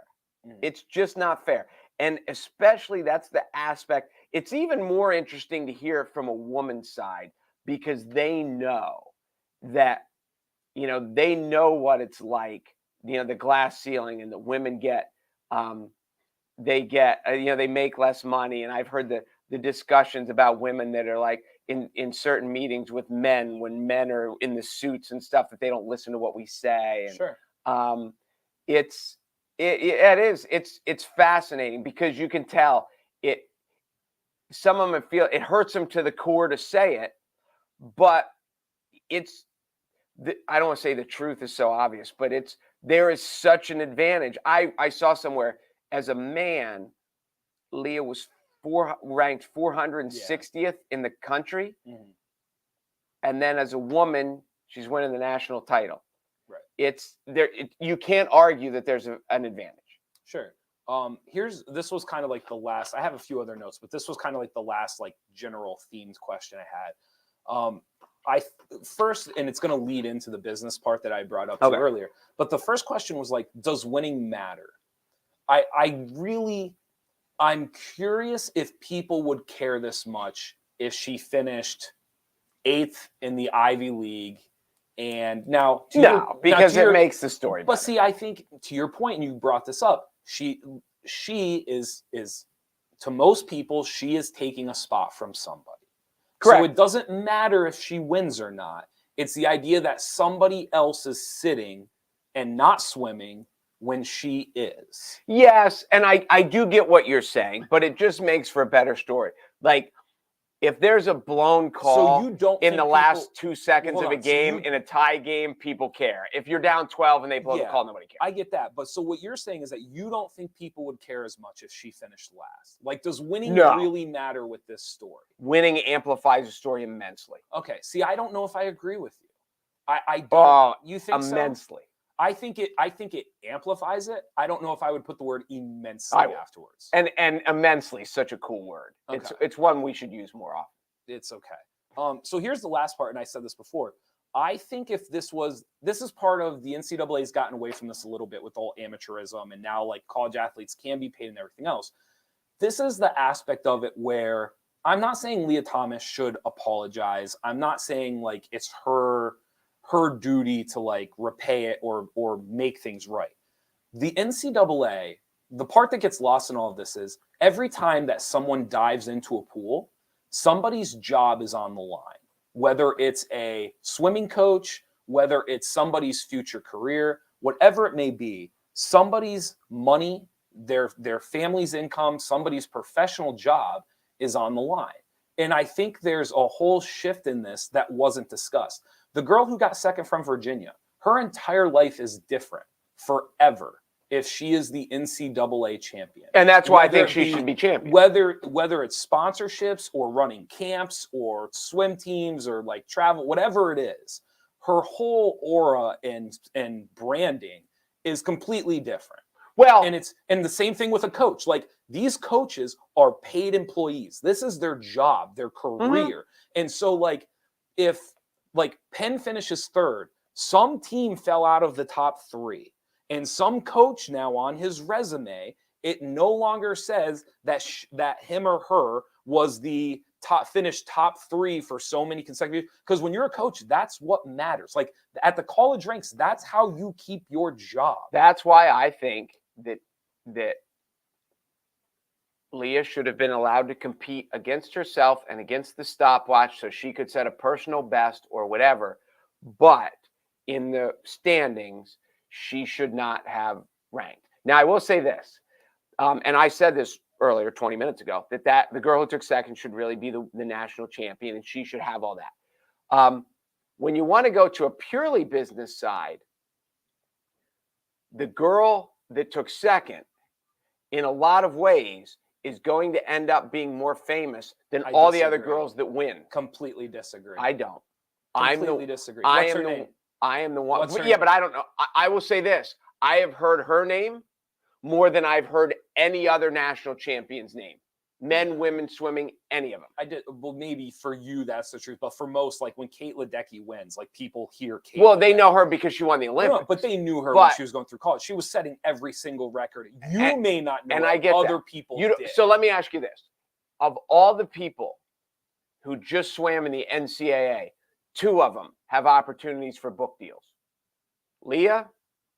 It's just not fair. And especially that's the aspect. It's even more interesting to hear it from a woman's side because they know that, they know what it's like, the glass ceiling, and the women get, they make less money. And I've heard the discussions about women that are like in certain meetings with men, when men are in the suits and stuff, that they don't listen to what we say. And, sure. It's fascinating because you can tell it. Some of them feel it hurts them to the core to say it, but I don't want to say the truth is so obvious, but there is such an advantage. I saw somewhere as a man, Leah was ranked 460th in the country. And then as a woman, she's winning the national title. Right. You can't argue that there's an advantage. Sure. This was kind of like the last, I have a few other notes, but this was kind of like the last, like, general themed question I had. First, and it's going to lead into the business part that I brought up earlier, but the first question was like, does winning matter? I'm curious if people would care this much if she finished 8th in the Ivy League. And now, because it makes the story better. But see, I think to your point, and you brought this up, she is to most people, she is taking a spot from somebody. Correct. So it doesn't matter if she wins or not. It's the idea that somebody else is sitting and not swimming when she is. Yes, and I do get what you're saying, but it just makes for a better story. Like, if there's a blown call So you don't in think the people, last 2 seconds hold of a on, so game, you, in a tie game, people care. If you're down 12 and they blow the yeah, call, nobody cares. I get that. But so what you're saying is that you don't think people would care as much if she finished last. Like, does winning No. really matter with this story? Winning amplifies the story immensely. Okay. See, I don't know if I agree with you. I don't. You think immensely. So? I think it amplifies it. I don't know if I would put the word immensely afterwards. And immensely, such a cool word. Okay. It's one we should use more often. It's okay. So here's the last part, and I said this before. I think if this is part of the NCAA's gotten away from this a little bit with all amateurism, and now like college athletes can be paid and everything else. This is the aspect of it where I'm not saying Leah Thomas should apologize. I'm not saying like it's her duty to like repay it or make things right. The NCAA, the part that gets lost in all of this is every time that someone dives into a pool, somebody's job is on the line. Whether it's a swimming coach, whether it's somebody's future career, whatever it may be, somebody's money, their family's income, somebody's professional job is on the line. And I think there's a whole shift in this that wasn't discussed. The girl who got second from Virginia, her entire life is different forever if she is the NCAA champion. And that's why I think she should be champion. Whether it's sponsorships or running camps or swim teams or like travel, whatever it is, her whole aura and branding is completely different. Well, and the same thing with a coach. Like, these coaches are paid employees. This is their job, their career. Mm-hmm. And so like if like Penn finishes third, some team fell out of the top 3. And some coach now on his resume, it no longer says that that him or her was the finished top 3 for so many consecutive. Because when you're a coach, that's what matters. Like at the college ranks, that's how you keep your job. That's why I think that Leah should have been allowed to compete against herself and against the stopwatch so she could set a personal best or whatever. But in the standings, she should not have ranked. Now, I will say this, and I said this earlier, 20 minutes ago, that the girl who took second should really be the national champion, and she should have all that. When you want to go to a purely business side, the girl that took second, in a lot of ways, is going to end up being more famous than all the other girls that win. Completely disagree. I don't. Completely disagree. What's her name? I am the one. Yeah, but I don't know. I will say this. I have heard her name more than I've heard any other national champion's name. Men, women, swimming, any of them. I did. Well, maybe for you, that's the truth. But for most, like when Kate Ledecky wins, like people hear Kate. Well, they know her because she won the Olympics. No, but they knew her when she was going through college. She was setting every single record. You may not know, and I get other people did. So let me ask you this. Of all the people who just swam in the NCAA, 2 of them have opportunities for book deals. Leah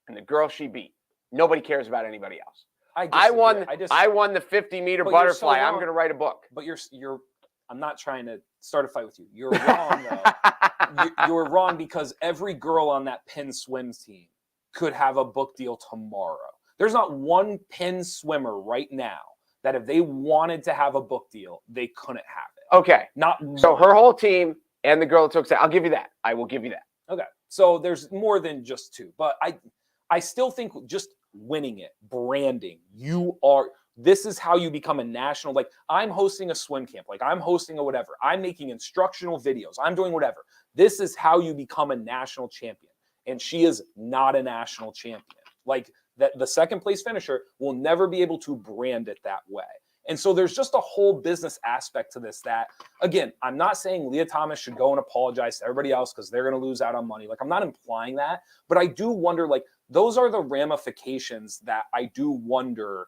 and the girl she beat. Nobody cares about anybody else. I won the 50-meter butterfly. I'm going to write a book. But you're I'm not trying to start a fight with you. You're wrong, though. You're wrong because every girl on that Penn swims team could have a book deal tomorrow. There's not one Penn swimmer right now that if they wanted to have a book deal, they couldn't have it. Okay. So her whole team and the girl that took second. I'll give you that. I will give you that. Okay. So there's more than just 2. But I still think just winning it, branding, this is how you become a national, like I'm hosting a swim camp, like I'm hosting a whatever, I'm making instructional videos, I'm doing whatever. This is how you become a national champion. And she is not a national champion. Like that, the second place finisher will never be able to brand it that way. And so there's just a whole business aspect to this that, again, I'm not saying Leah Thomas should go and apologize to everybody else because they're going to lose out on money. Like, I'm not implying that, but I do wonder, like, those are the ramifications that I do wonder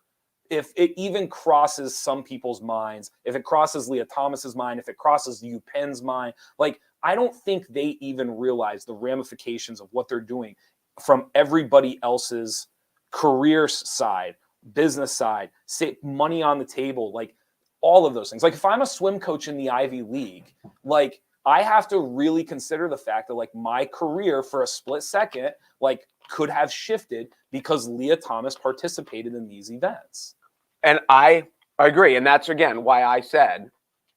if it even crosses some people's minds, if it crosses Leah Thomas's mind, if it crosses UPenn's mind. Like, I don't think they even realize the ramifications of what they're doing from everybody else's career side, business side, say money on the table, like all of those things. Like if I'm a swim coach in the Ivy League, like I have to really consider the fact that like my career for a split second, like could have shifted because Lia Thomas participated in these events. And I agree. And that's, again, why I said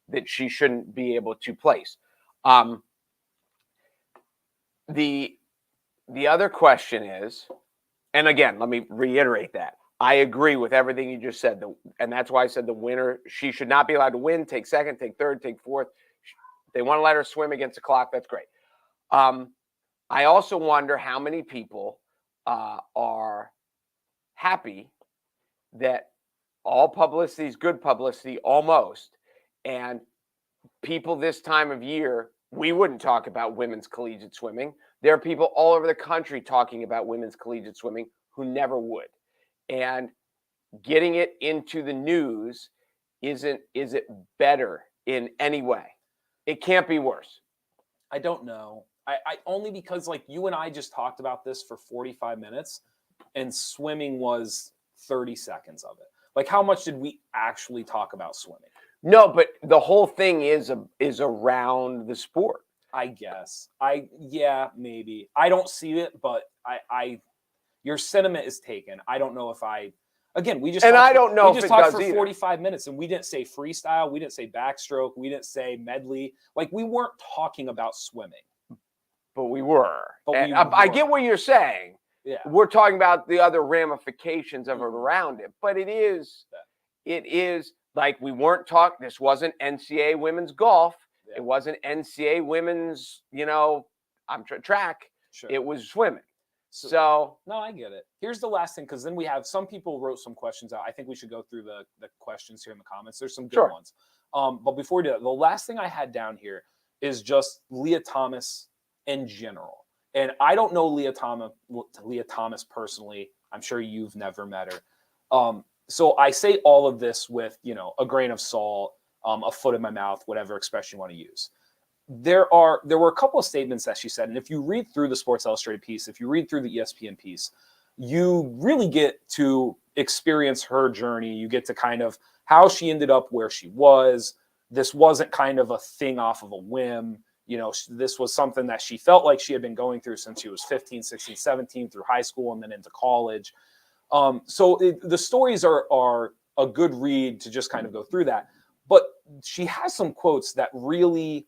that she shouldn't be able to place. The other question is, and again, let me reiterate that. I agree with everything you just said. And that's why I said the winner, she should not be allowed to win, take second, take third, take fourth. If they want to let her swim against the clock, that's great. I also wonder how many people are happy that all publicity is good publicity, almost. And people this time of year, we wouldn't talk about women's collegiate swimming. There are people all over the country talking about women's collegiate swimming who never would. And getting it into the news is it better in any way? It can't be worse. I don't know. I only because like you and I just talked about this for 45 minutes and swimming was 30 seconds of it. Like how much did we actually talk about swimming? No, but the whole thing is around the sport. I guess. Yeah, maybe. I don't see it, but your sentiment is taken. I don't know if again, we just and talked, I don't know we if just it talked does for either. 45 minutes and we didn't say freestyle, we didn't say backstroke, we didn't say medley. Like we weren't talking about swimming. But we were. But I get what you're saying. Yeah. We're talking about the other ramifications of it around it. But it is like we weren't talking, this wasn't NCAA women's golf. Yeah. It wasn't NCAA women's, track. Sure. It was swimming. So no, I get it. Here's the last thing, because then we have some people wrote some questions out. I think we should go through the questions here in the comments. There's some good ones. But before we do that, the last thing I had down here is just Leah Thomas in general. And I don't know Leah Thomas personally. I'm sure you've never met her. So I say all of this with, a grain of salt, a foot in my mouth, whatever expression you want to use. There were a couple of statements that she said. And if you read through the Sports Illustrated piece, if you read through the ESPN piece, you really get to experience her journey. You get to kind of how she ended up where she was. This wasn't kind of a thing off of a whim. This was something that she felt like she had been going through since she was 15, 16, 17 through high school and then into college. So the stories are a good read to just kind of go through that. But she has some quotes that really,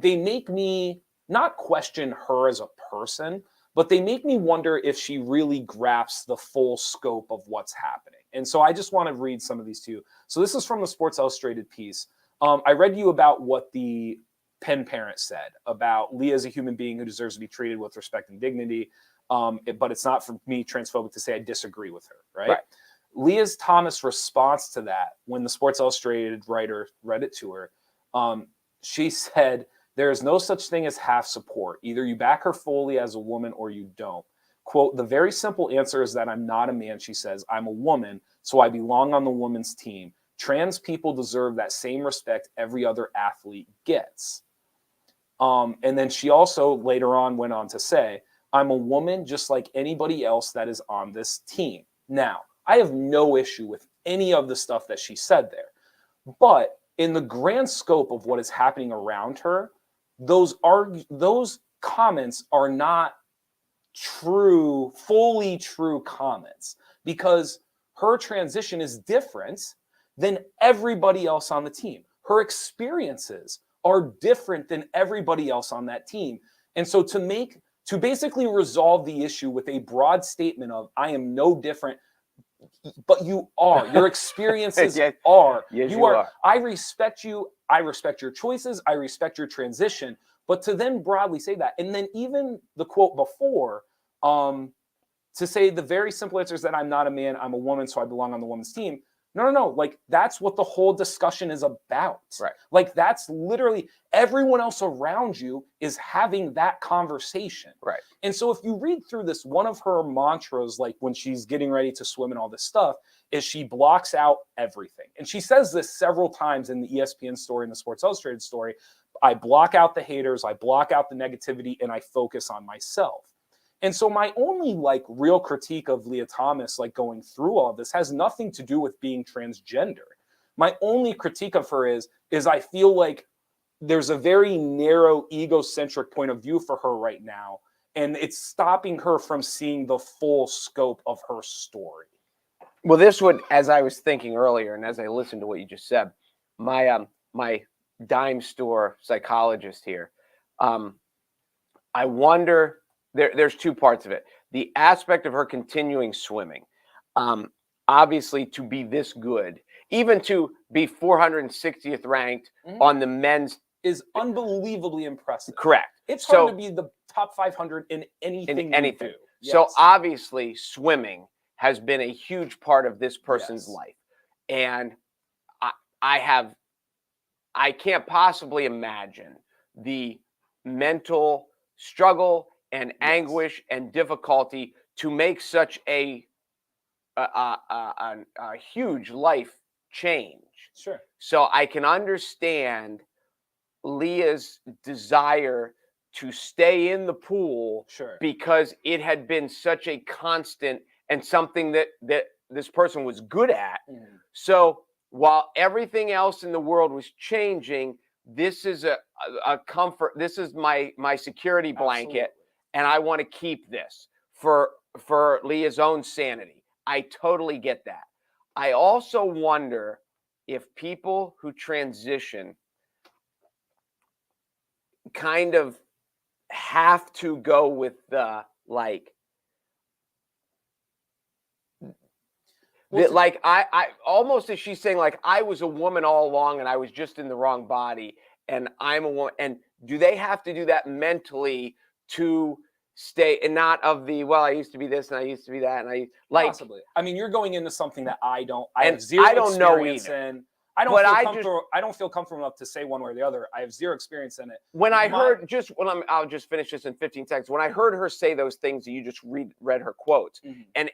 they make me not question her as a person, but they make me wonder if she really grasps the full scope of what's happening. And so I just want to read some of these to you. So this is from the Sports Illustrated piece. I read you about what the Penn parent said about Leah as a human being who deserves to be treated with respect and dignity. But it's not for me transphobic to say I disagree with her, right? Leah Thomas' response to that, when the Sports Illustrated writer read it to her, she said, "There is no such thing as half support. Either you back her fully as a woman or you don't. Quote, the very simple answer is that I'm not a man," she says. "I'm a woman, so I belong on the women's team. Trans people deserve that same respect every other athlete gets." And then she also later on went on to say, "I'm a woman just like anybody else that is on this team." Now, I have no issue with any of the stuff that she said there. But in the grand scope of what is happening around her, those comments are not true, fully true comments, because her transition is different than everybody else on the team. Her experiences are different than everybody else on that team. And so to basically resolve the issue with a broad statement of "I am no different," but you are. Your experiences Yes. are. Yes, you are. I respect you. I respect your choices. I respect your transition. But to then broadly say that, and then even the quote before, to say the very simple answer is that I'm not a man, I'm a woman, so I belong on the women's team. No. Like, that's what the whole discussion is about. Right. Like, that's literally everyone else around you is having that conversation. Right. And so if you read through this, one of her mantras, like when she's getting ready to swim and all this stuff, is she blocks out everything. And she says this several times in the ESPN story and the Sports Illustrated story. I block out the haters, I block out the negativity, and I focus on myself. And so my only real critique of Leah Thomas, going through all of this, has nothing to do with being transgender. My only critique of her is I feel like there's a very narrow egocentric point of view for her right now. and it's stopping her from seeing the full scope of her story. Well, this would, as I was thinking earlier, and as I listened to what you just said, my my dime store psychologist here, I wonder. There's two parts of it. The aspect of her continuing swimming, obviously, to be this good, even to be 460th ranked on the men's, is unbelievably impressive. Correct. It's hard to be the top 500 in anything. You do. Yes. So obviously, swimming has been a huge part of this person's life, and I can't possibly imagine the mental struggle and anguish and difficulty to make such a huge life change. Sure. So I can understand Leah's desire to stay in the pool, because it had been such a constant and something that this person was good at. So while everything else in the world was changing, this is a comfort. This is my security blanket. Absolutely. And I want to keep this for Leah's own sanity. I totally get that. I also wonder if people who transition kind of have to go with the I almost, as she's saying, like, I was a woman all along and I was just in the wrong body and I'm a woman. And do they have to do that mentally to stay, and not of the, well, I used to be this and I used to be that, and I possibly. I mean, you're going into something that I have zero experience in. I don't feel comfortable enough to say one way or the other. I have zero experience in it. When I'll just finish this in 15 seconds. When I heard her say those things, you just read her quotes, and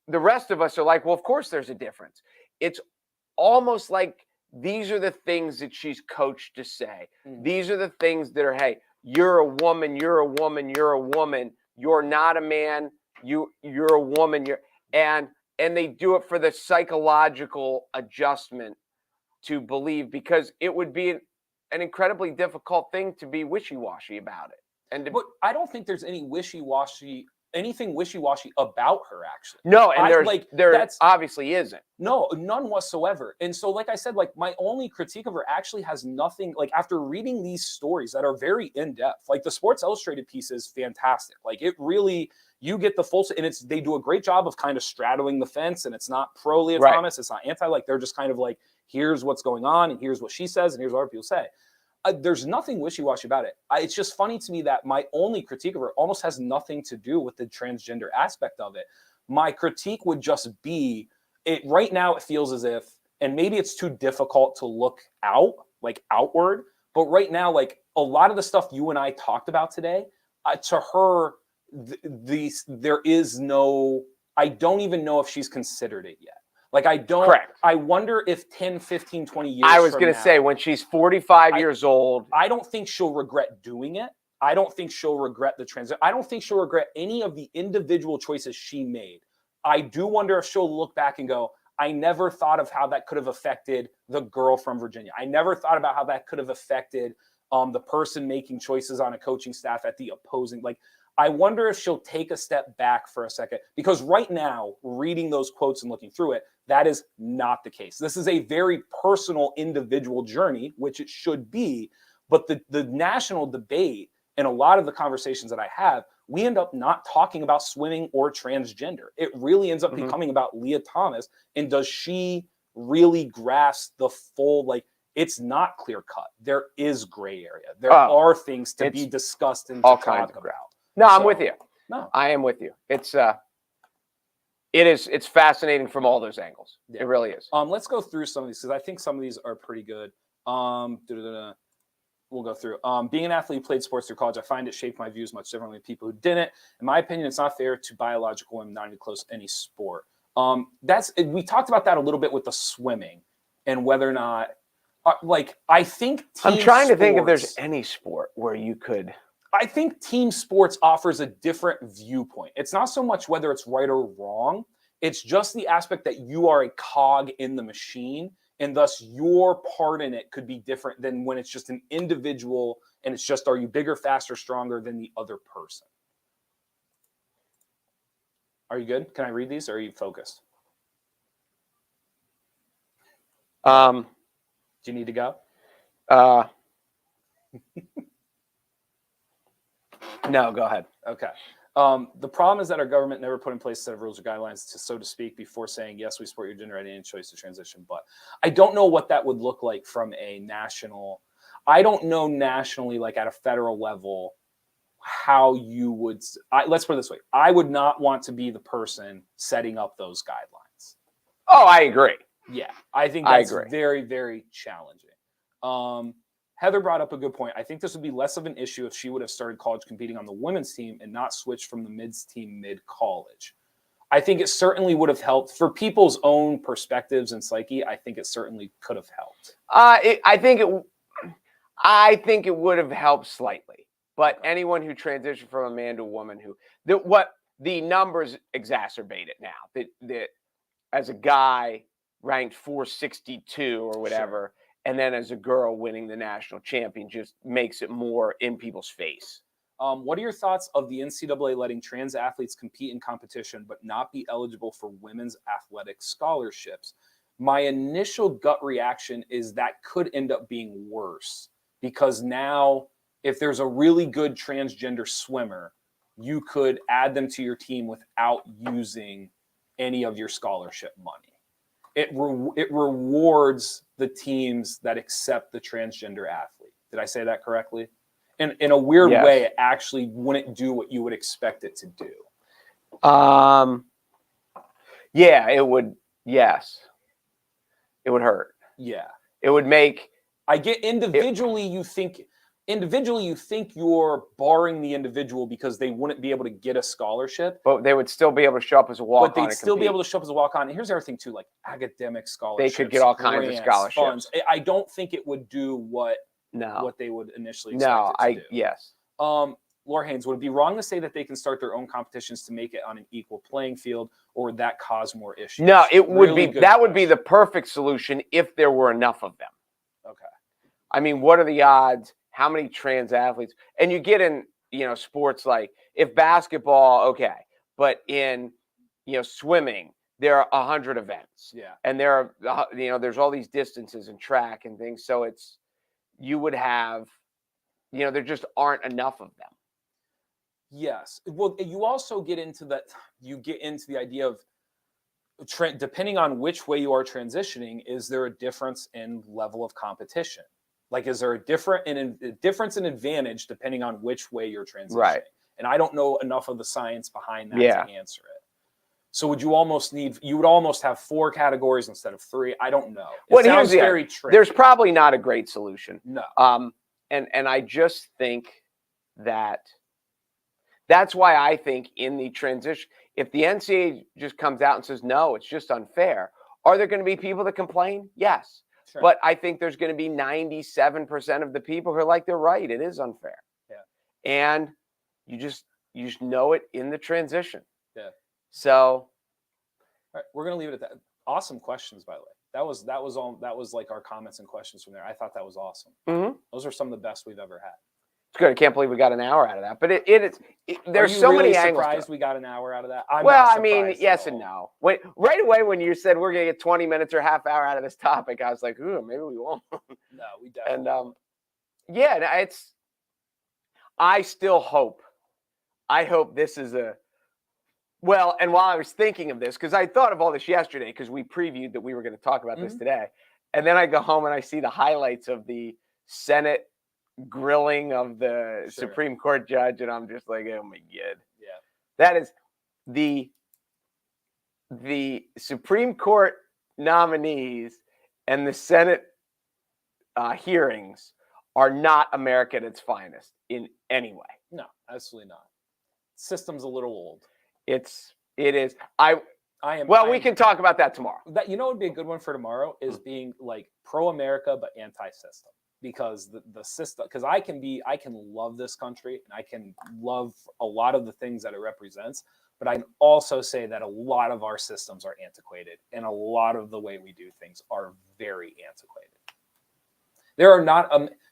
the rest of us are like, well, of course there's a difference. It's almost like these are the things that she's coached to say. These are the things that are, hey, you're a woman, you're a woman, you're a woman. You're not a man. You're a woman. And they do it for the psychological adjustment to believe, because it would be an incredibly difficult thing to be wishy-washy about it. But I don't think there's anything wishy-washy about her, actually. No, and there obviously isn't. No, none whatsoever. And so, like I said, like, my only critique of her actually has nothing, like, after reading these stories that are very in-depth, like the Sports Illustrated piece is fantastic. Like, it really, you get the full, and they do a great job of kind of straddling the fence, and it's not pro Leah Thomas, it's not anti, like, they're just kind of like, here's what's going on, and here's what she says, and here's what other people say. There's nothing wishy-washy about it. It's just funny to me that my only critique of her almost has nothing to do with the transgender aspect of it. My critique would just be, right now it feels as if, and maybe it's too difficult to look outward, but right now, like, a lot of the stuff you and I talked about today, to her, there is no, I don't even know if she's considered it yet. Like, I don't. Correct. I wonder if 10, 15, 20 years I was going to say, when she's 45 years old. I don't think she'll regret doing it. I don't think she'll regret the transition. I don't think she'll regret any of the individual choices she made. I do wonder if she'll look back and go, I never thought of how that could have affected the girl from Virginia. I never thought about how that could have affected the person making choices on a coaching staff at the opposing. Like, I wonder if she'll take a step back for a second, because right now, reading those quotes and looking through it, that is not the case. This is a very personal, individual journey, which it should be. But the national debate and a lot of the conversations that I have, we end up not talking about swimming or transgender. It really ends up becoming about Lia Thomas, and does she really grasp the full, like, it's not clear cut. There is gray area. There are things to be discussed and to talk about. No, I'm with you. No, I am with you. It's fascinating from all those angles. Yeah. It really is. Let's go through some of these, because I think some of these are pretty good. We'll go through. Being an athlete who played sports through college, I find it shaped my views much differently than people who didn't. In my opinion, it's not fair to biological women not even close to any sport. We talked about that a little bit with the swimming and whether or not, I think I'm trying to think if there's any sport where you could. I think team sports offers a different viewpoint. It's not so much whether it's right or wrong. It's just the aspect that you are a cog in the machine, and thus your part in it could be different than when it's just an individual and it's just, are you bigger, faster, stronger than the other person? Are you good? Can I read these, or are you focused? Do you need to go? No, go ahead. Okay. The problem is that our government never put in place a set of rules or guidelines, to, so to speak, before saying, yes, we support your gender identity and choice to transition. But I don't know what that would look like from a national. I don't know nationally, like at a federal level, how you would. Let's put it this way. I would not want to be the person setting up those guidelines. Oh, I agree. Yeah, I think that's very, very challenging. Heather brought up a good point. I think this would be less of an issue if she would have started college competing on the women's team and not switched from the men's team mid-college. I think it certainly would have helped for people's own perspectives and psyche. I think it certainly could have helped. I think it would have helped slightly. But anyone who transitioned from a man to a woman, the numbers exacerbate it now. That as a guy ranked 462 or whatever. Sure. And then as a girl winning the national champion just makes it more in people's face. What are your thoughts of the NCAA letting trans athletes compete in competition but not be eligible for women's athletic scholarships? My initial gut reaction is that could end up being worse, because now if there's a really good transgender swimmer, you could add them to your team without using any of your scholarship money. It rewards the teams that accept the transgender athlete. Did I say that correctly? In a weird way, it actually wouldn't do what you would expect it to do. Yeah, it would. Yes, it would hurt. Yeah, it would make. I get individually. You think you're barring the individual because they wouldn't be able to get a scholarship. But they would still be able to show up as a walk-on. But they'd still be able to show up as a walk-on. And here's the other thing, too, like academic scholarships. They could get all kinds of scholarships. Funds. I don't think it would do what they would initially expect it to do. Yes. Laura Haynes, would it be wrong to say that they can start their own competitions to make it on an equal playing field, or would that cause more issues? No, it would be. That would be the perfect solution if there were enough of them. Okay. I mean, what are the odds? How many trans athletes? And you get in, sports like if basketball, okay, but in, swimming, there are 100 events. Yeah. And there are, there's all these distances in track and things. So you would have, there just aren't enough of them. Yes. Well, you also get into that. You get into the idea of depending on which way you are transitioning, is there a difference in level of competition? Like, is there a difference in advantage depending on which way you're transitioning? Right. And I don't know enough of the science behind that to answer it. So would you would almost have 4 categories instead of 3? I don't know. It sounds very tricky. There's probably not a great solution. No. And I just think that's why I think in the transition, if the NCAA just comes out and says, no, it's just unfair, are there going to be people that complain? Yes. Sure. But I think there's going to be 97% of the people who are like, they're right. It is unfair. Yeah. And you just know it in the transition. Yeah. So. All right, we're going to leave it at that. Awesome questions, by the way. That was like our comments and questions from there. I thought that was awesome. Mm-hmm. Those are some of the best we've ever had. It's good. I can't believe we got an hour out of that. But there's so many angles. Surprised we got an hour out of that? I mean, yes and no. Right away when you said we're going to get 20 minutes or half hour out of this topic, I was like, ooh, maybe we won't. No, we definitely. And I still hope. I hope this is and while I was thinking of this, because I thought of all this yesterday, because we previewed that we were going to talk about this today, and then I go home and I see the highlights of the Senate grilling of the Supreme Court judge, and I'm just like, oh my God. Yeah. That is the Supreme Court nominees and the Senate hearings are not America at its finest in any way. No, absolutely not. System's a little old. It is. We can talk about that tomorrow. That would be a good one for tomorrow is being like pro-America but anti-system. Because the system, because I can love this country and I can love a lot of the things that it represents, but I can also say that a lot of our systems are antiquated and a lot of the way we do things are very antiquated.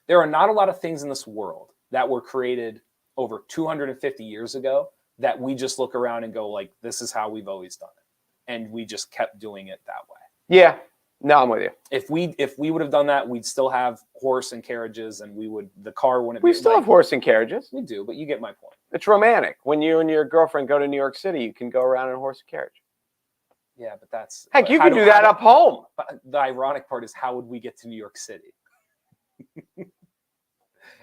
There are not a lot of things in this world that were created over 250 years ago that we just look around and go like, this is how we've always done it. And we just kept doing it that way. Yeah. No, I'm with you. If we would have done that, we'd still have horse and carriages, and the car wouldn't. We still have horse and carriages. We do, but you get my point. It's romantic. When you and your girlfriend go to New York City, you can go around in a horse and carriage. Yeah, but that's heck. You can do that up home. The ironic part is, how would we get to New York City?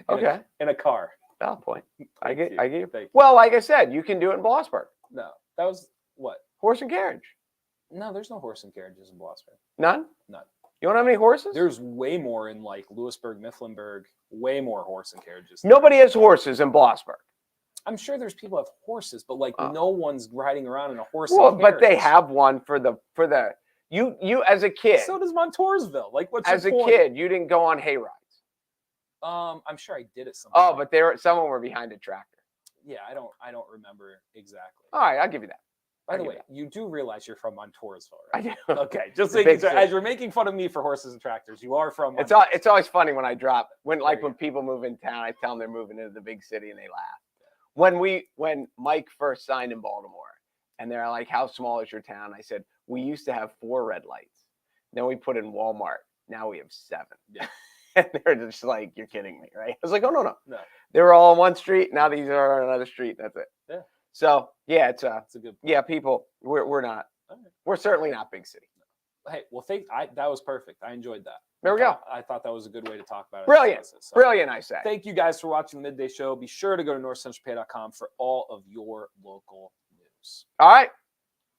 Okay. In a car. Valid point. I get your thing. Well, like I said, you can do it in Blossburg. No, that was what? Horse and carriage. No, there's no horse and carriages in Blossburg. None? None. You don't have any horses? There's way more in like Lewisburg, Mifflinburg, way more horse and carriages. Nobody has horses in Blossburg. I'm sure there's people who have horses, but like no one's riding around in a horse. Well, and carriage. but they have one for the you as a kid. So does Montoursville. Like, what's as your a point? kid, you didn't go on hay rides. I'm sure I did it sometime. Oh, but someone were behind a tractor. Yeah, I don't remember exactly. All right, I'll give you that. By the way, you do realize you're from Montoursville, right? I do. Okay, just making sure, as you're making fun of me for horses and tractors, you are from. It's always funny when I drop when people move in town, I tell them they're moving into the big city and they laugh. When Mike first signed in Baltimore and they're like, "How small is your town?" I said, "We used to have 4 red lights. Then we put in Walmart. Now we have 7." Yeah. And they're just like, "You're kidding me, right?" I was like, "Oh no. They were all on one street. Now these are on another street. That's it." Yeah. So yeah, it's a good point. Yeah, people, we're not. Okay. We're certainly not big city. Hey, well, that was perfect. I enjoyed that. There we go. I thought that was a good way to talk about it. Brilliant. Brilliant, I say. Thank you guys for watching the Midday Show. Be sure to go to NorthcentralPa.com for all of your local news. All right.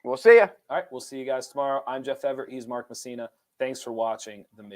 We'll see you. All right. We'll see you guys tomorrow. I'm Jeff Everett. He's Mark Messina. Thanks for watching the Midday